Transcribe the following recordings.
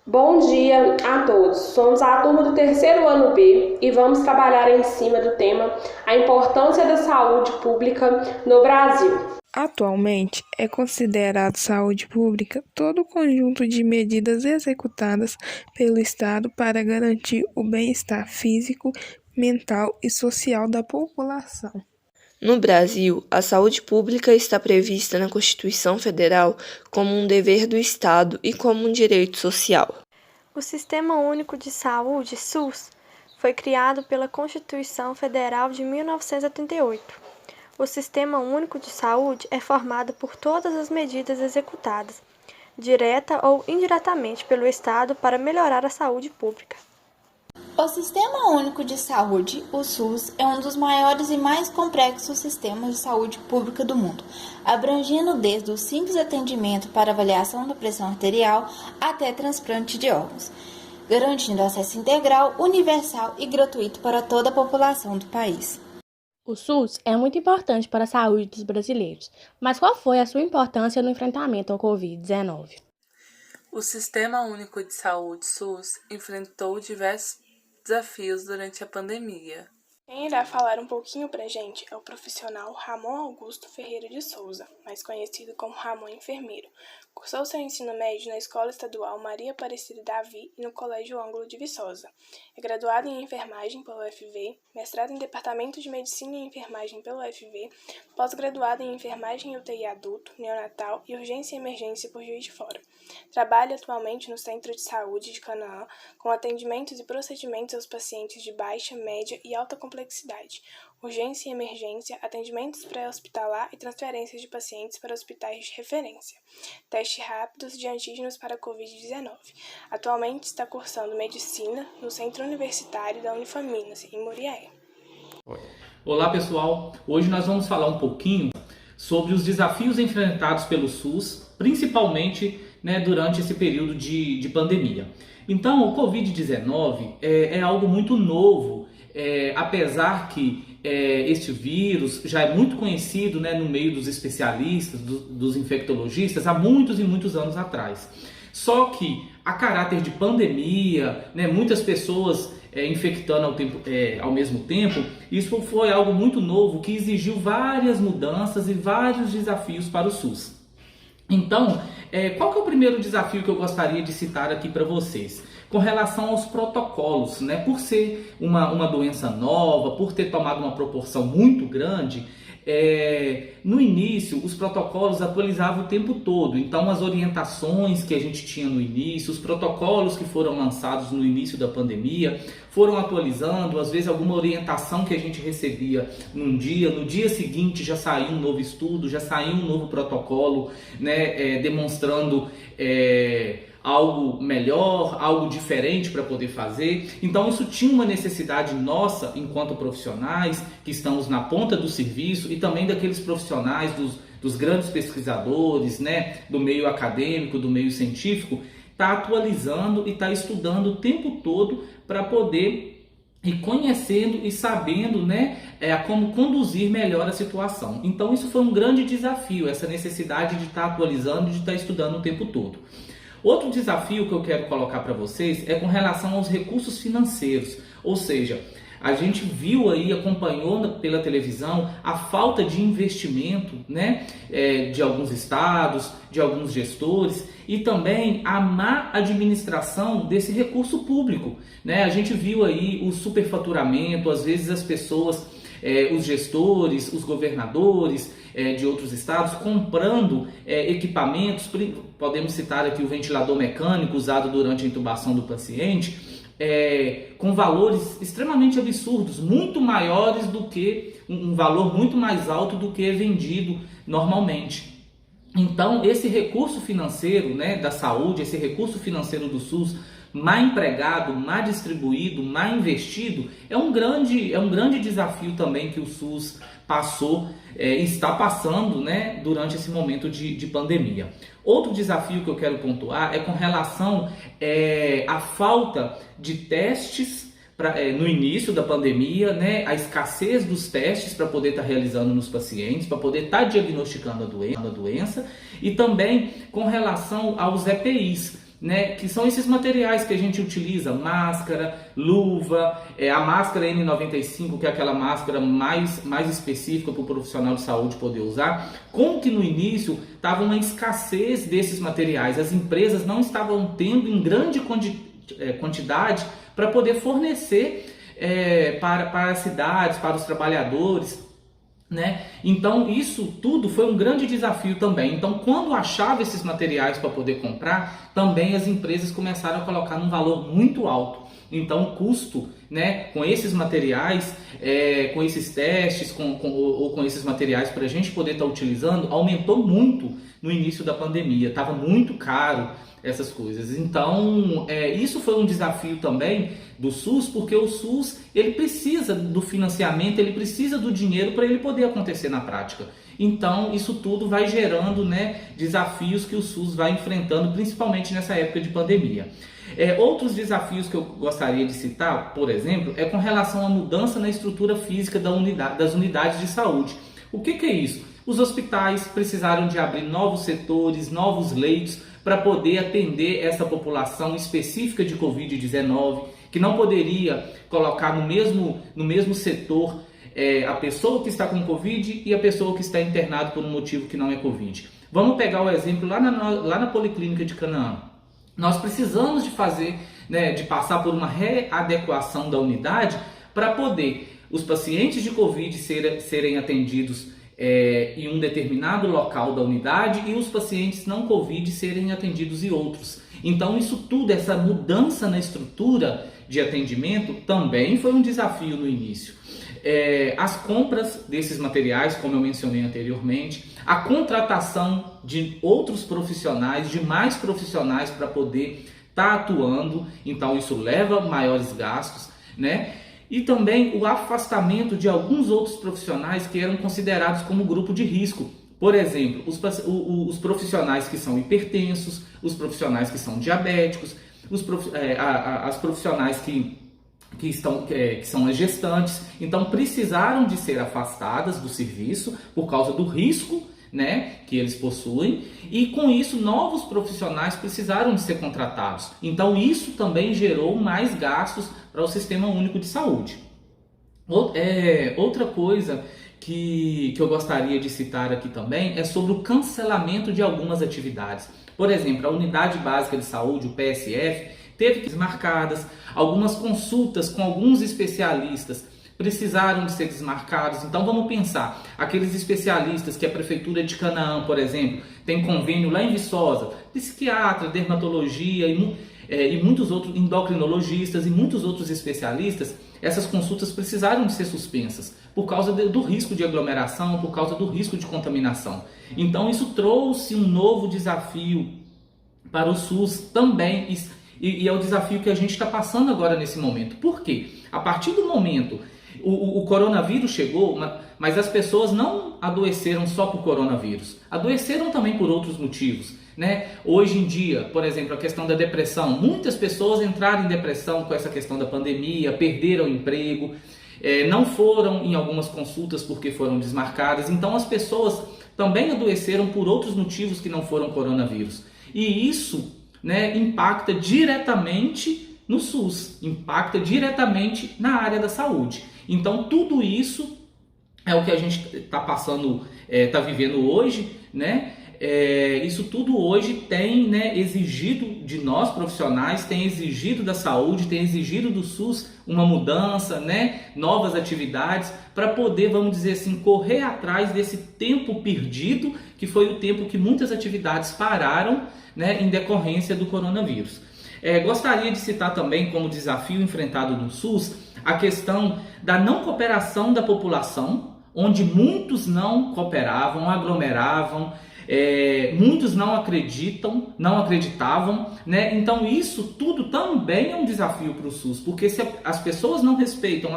Bom dia a todos. Somos a turma do terceiro ano B e vamos trabalhar em cima do tema a importância da saúde pública no Brasil. Atualmente, é considerado saúde pública todo o conjunto de medidas executadas pelo Estado para garantir o bem-estar físico, mental e social da população. No Brasil, a saúde pública está prevista na Constituição Federal como um dever do Estado e como um direito social. O Sistema Único de Saúde, SUS, foi criado pela Constituição Federal de 1988. O Sistema Único de Saúde é formado por todas as medidas executadas, direta ou indiretamente pelo Estado para melhorar a saúde pública. O Sistema Único de Saúde, o SUS, é um dos maiores e mais complexos sistemas de saúde pública do mundo, abrangendo desde o simples atendimento para avaliação da pressão arterial até transplante de órgãos, garantindo acesso integral, universal e gratuito para toda a população do país. O SUS é muito importante para a saúde dos brasileiros, mas qual foi a sua importância no enfrentamento ao Covid-19? O Sistema Único de Saúde, SUS, enfrentou diversos desafios durante a pandemia. Quem irá falar um pouquinho pra gente é o profissional Ramon Augusto Ferreira de Souza, mais conhecido como Ramon Enfermeiro. Cursou seu ensino médio na Escola Estadual Maria Aparecida Davi e no Colégio Ângulo de Viçosa. É graduado em Enfermagem pela UFV, mestrado em Departamento de Medicina e Enfermagem pela UFV, pós-graduado em Enfermagem e UTI Adulto, Neonatal e Urgência e Emergência por Juiz de Fora. Trabalha atualmente no Centro de Saúde de Canaã, com atendimentos e procedimentos aos pacientes de baixa, média e alta complexidade, urgência e emergência, atendimentos pré-hospitalar e transferências de pacientes para hospitais de referência, testes rápidos de antígenos para a Covid-19. Atualmente está cursando Medicina no Centro Universitário da Unifaminas, em Muriaé. Olá pessoal, hoje nós vamos falar um pouquinho sobre os desafios enfrentados pelo SUS, principalmente durante esse período de pandemia. Então, o Covid-19 é algo muito novo, apesar que este vírus já é muito conhecido no meio dos especialistas, dos infectologistas, há muitos e muitos anos atrás. Só que, a caráter de pandemia, muitas pessoas infectando ao mesmo tempo, isso foi algo muito novo que exigiu várias mudanças e vários desafios para o SUS. Então, qual que é o primeiro desafio que eu gostaria de citar aqui para vocês? Com relação aos protocolos, por ser uma doença nova, por ter tomado uma proporção muito grande, no início os protocolos atualizavam o tempo todo. Então as orientações que a gente tinha no início, os protocolos que foram lançados no início da pandemia foram atualizando. Às vezes alguma orientação que a gente recebia no dia seguinte já saiu um novo estudo, já saiu um novo protocolo, demonstrando algo melhor, algo diferente para poder fazer. Então isso tinha uma necessidade nossa, enquanto profissionais que estamos na ponta do serviço, e também daqueles profissionais, dos grandes pesquisadores, do meio acadêmico, do meio científico, tá atualizando e tá estudando o tempo todo para poder ir conhecendo e sabendo como conduzir melhor a situação. Então isso foi um grande desafio, essa necessidade de estar atualizando, de estar estudando o tempo todo. Outro desafio que eu quero colocar para vocês é com relação aos recursos financeiros, ou seja, a gente viu aí, acompanhou pela televisão a falta de investimento de alguns estados, de alguns gestores, e também a má administração desse recurso público. A gente viu aí o superfaturamento, às vezes as pessoas, os gestores, os governadores de outros estados comprando equipamentos, podemos citar aqui o ventilador mecânico usado durante a intubação do paciente, com valores extremamente absurdos, muito maiores do que um valor muito mais alto do que é vendido normalmente. Então esse recurso financeiro da saúde, esse recurso financeiro do SUS, mal empregado, mal distribuído, mal investido, é um grande desafio também que o SUS passou e está passando durante esse momento de pandemia. Outro desafio que eu quero pontuar é com relação à falta de testes no início da pandemia, a escassez dos testes para poder estar realizando nos pacientes, para poder estar diagnosticando a doença, e também com relação aos EPIs. né, que são esses materiais que a gente utiliza, máscara, luva, a máscara N95, que é aquela máscara mais específica para o profissional de saúde poder usar. Como que no início estava uma escassez desses materiais, as empresas não estavam tendo em grande quantidade para poder fornecer para as cidades, para os trabalhadores, né? Então isso tudo foi um grande desafio também. Então quando achava esses materiais para poder comprar, também as empresas começaram a colocar num valor muito alto. Então o custo, né, com esses materiais, com esses testes, ou com esses materiais para a gente poder estar utilizando, aumentou muito no início da pandemia. Estava muito caro essas coisas. Então isso foi um desafio também do SUS, porque o SUS ele precisa do financiamento, ele precisa do dinheiro para ele poder acontecer na prática. Então isso tudo vai gerando, né, desafios que o SUS vai enfrentando, principalmente nessa época de pandemia. Outros desafios que eu gostaria de citar, por exemplo, é com relação à mudança na estrutura física das unidades de saúde. O que é isso? Os hospitais precisaram de abrir novos setores, novos leitos, para poder atender essa população específica de Covid-19, que não poderia colocar no mesmo setor a pessoa que está com Covid e a pessoa que está internada por um motivo que não é Covid. Vamos pegar o exemplo lá na Policlínica de Canaã. Nós precisamos de fazer, né, de passar por uma readequação da unidade para poder os pacientes de Covid serem atendidos em um determinado local da unidade e os pacientes não Covid serem atendidos em outros. Então isso tudo, essa mudança na estrutura de atendimento também foi um desafio no início. As compras desses materiais, como eu mencionei anteriormente, a contratação de outros profissionais, de mais profissionais para poder estar atuando, então isso leva maiores gastos, né? E também o afastamento de alguns outros profissionais que eram considerados como grupo de risco. Por exemplo, os profissionais que são hipertensos, os profissionais que são diabéticos, as profissionais que são as gestantes. Então precisaram de ser afastadas do serviço por causa do risco, né, que eles possuem, e com isso novos profissionais precisaram de ser contratados. Então isso também gerou mais gastos para o Sistema Único de Saúde. Outra coisa que eu gostaria de citar aqui também é sobre o cancelamento de algumas atividades. Por exemplo, a Unidade Básica de Saúde, o PSF, teve que ser desmarcadas, algumas consultas com alguns especialistas precisaram de ser desmarcados. Então vamos pensar, aqueles especialistas que a Prefeitura de Canaã, por exemplo, tem convênio lá em Viçosa, psiquiatra, dermatologia e muitos outros, endocrinologistas e muitos outros especialistas, essas consultas precisaram de ser suspensas por causa do risco de aglomeração, por causa do risco de contaminação. Então isso trouxe um novo desafio para o SUS também, e é o desafio que a gente está passando agora nesse momento. Por quê? A partir do momento o coronavírus chegou, mas as pessoas não adoeceram só por coronavírus, adoeceram também por outros motivos, né? Hoje em dia, por exemplo, a questão da depressão, muitas pessoas entraram em depressão com essa questão da pandemia, perderam emprego, não foram em algumas consultas porque foram desmarcadas. Então as pessoas também adoeceram por outros motivos que não foram coronavírus, e isso, né, impacta diretamente no SUS, impacta diretamente na área da saúde. Então tudo isso é o que a gente está passando, está vivendo hoje, né? Isso tudo hoje tem, né, exigido de nós profissionais, tem exigido da saúde, tem exigido do SUS uma mudança, né, novas atividades para poder, vamos dizer assim, correr atrás desse tempo perdido, que foi o tempo que muitas atividades pararam, né, em decorrência do coronavírus. Gostaria de citar também como desafio enfrentado no SUS a questão da não cooperação da população, onde muitos não cooperavam, aglomeravam, muitos não acreditavam, né? Então isso tudo também é um desafio para o SUS, porque se as pessoas não respeitam,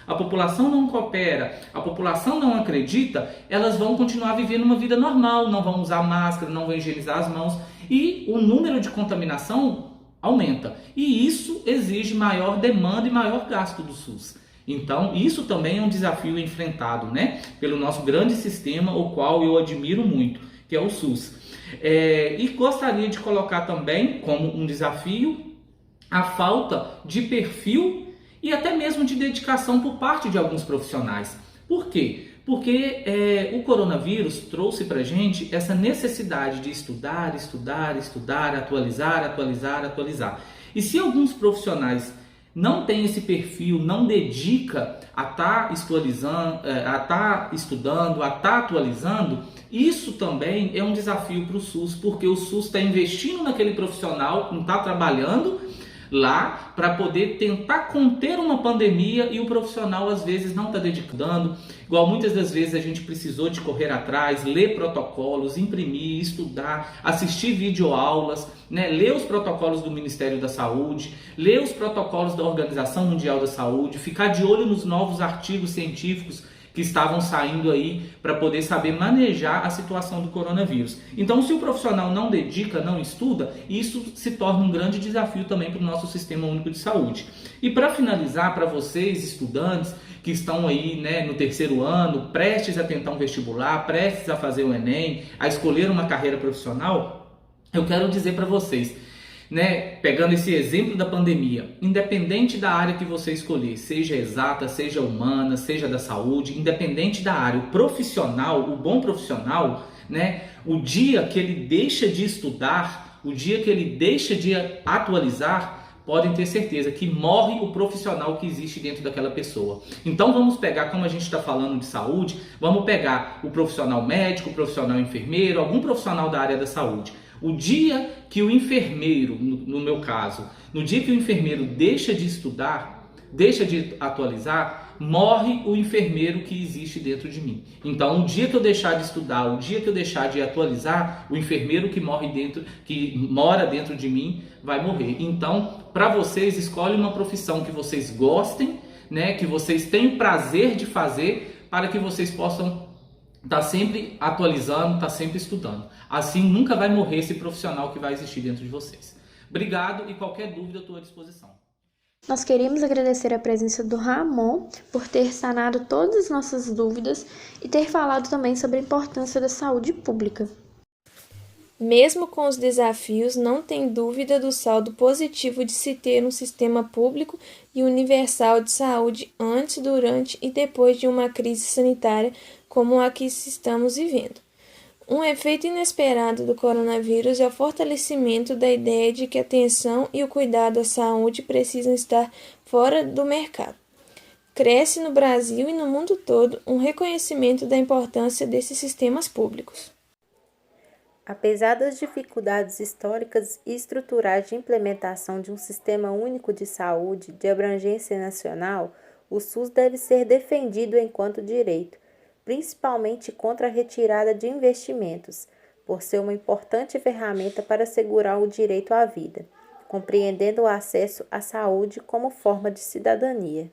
a população não coopera, a população não acredita, elas vão continuar vivendo uma vida normal, não vão usar máscara, não vão higienizar as mãos, e o número de contaminação aumenta, e isso exige maior demanda e maior gasto do SUS. Então isso também é um desafio enfrentado, né, pelo nosso grande sistema, o qual eu admiro muito, que é o SUS. E gostaria de colocar também como um desafio a falta de perfil e até mesmo de dedicação por parte de alguns profissionais. Por quê? Porque o coronavírus trouxe para a gente essa necessidade de estudar, atualizar. E se alguns profissionais não têm esse perfil, não dedica a estar estudando, a estar atualizando, isso também é um desafio para o SUS, porque o SUS está investindo naquele profissional que não está trabalhando lá para poder tentar conter uma pandemia e o profissional às vezes não está dedicando, igual muitas das vezes a gente precisou de correr atrás, ler protocolos, imprimir, estudar, assistir videoaulas, né? Ler os protocolos do Ministério da Saúde, ler os protocolos da Organização Mundial da Saúde, ficar de olho nos novos artigos científicos que estavam saindo aí para poder saber manejar a situação do coronavírus. Então, se o profissional não dedica, não estuda, isso se torna um grande desafio também para o nosso Sistema Único de Saúde. E para finalizar, para vocês, estudantes que estão aí, né, no terceiro ano, prestes a tentar um vestibular, prestes a fazer o Enem, a escolher uma carreira profissional, eu quero dizer para vocês, né, pegando esse exemplo da pandemia, independente da área que você escolher, seja exata, seja humana, seja da saúde, independente da área, o profissional, o bom profissional, né, o dia que ele deixa de estudar, o dia que ele deixa de atualizar, podem ter certeza que morre o profissional que existe dentro daquela pessoa. Então vamos pegar, como a gente está falando de saúde, vamos pegar o profissional médico, o profissional enfermeiro, algum profissional da área da saúde. O dia que o enfermeiro, no meu caso, no dia que o enfermeiro deixa de estudar, deixa de atualizar, morre o enfermeiro que existe dentro de mim. Então, o dia que eu deixar de estudar, o dia que eu deixar de atualizar, o enfermeiro que mora dentro de mim vai morrer. Então, para vocês, escolhe uma profissão que vocês gostem, né, que vocês tenham prazer de fazer, para que vocês possam tá sempre atualizando, tá sempre estudando. Assim nunca vai morrer esse profissional que vai existir dentro de vocês. Obrigado e qualquer dúvida eu estou à disposição. Nós queríamos agradecer a presença do Ramon por ter sanado todas as nossas dúvidas e ter falado também sobre a importância da saúde pública. Mesmo com os desafios, não tem dúvida do saldo positivo de se ter um sistema público e universal de saúde antes, durante e depois de uma crise sanitária como a que estamos vivendo. Um efeito inesperado do coronavírus é o fortalecimento da ideia de que a atenção e o cuidado à saúde precisam estar fora do mercado. Cresce no Brasil e no mundo todo um reconhecimento da importância desses sistemas públicos. Apesar das dificuldades históricas e estruturais de implementação de um sistema único de saúde de abrangência nacional, o SUS deve ser defendido enquanto direito, principalmente contra a retirada de investimentos, por ser uma importante ferramenta para assegurar o direito à vida, compreendendo o acesso à saúde como forma de cidadania.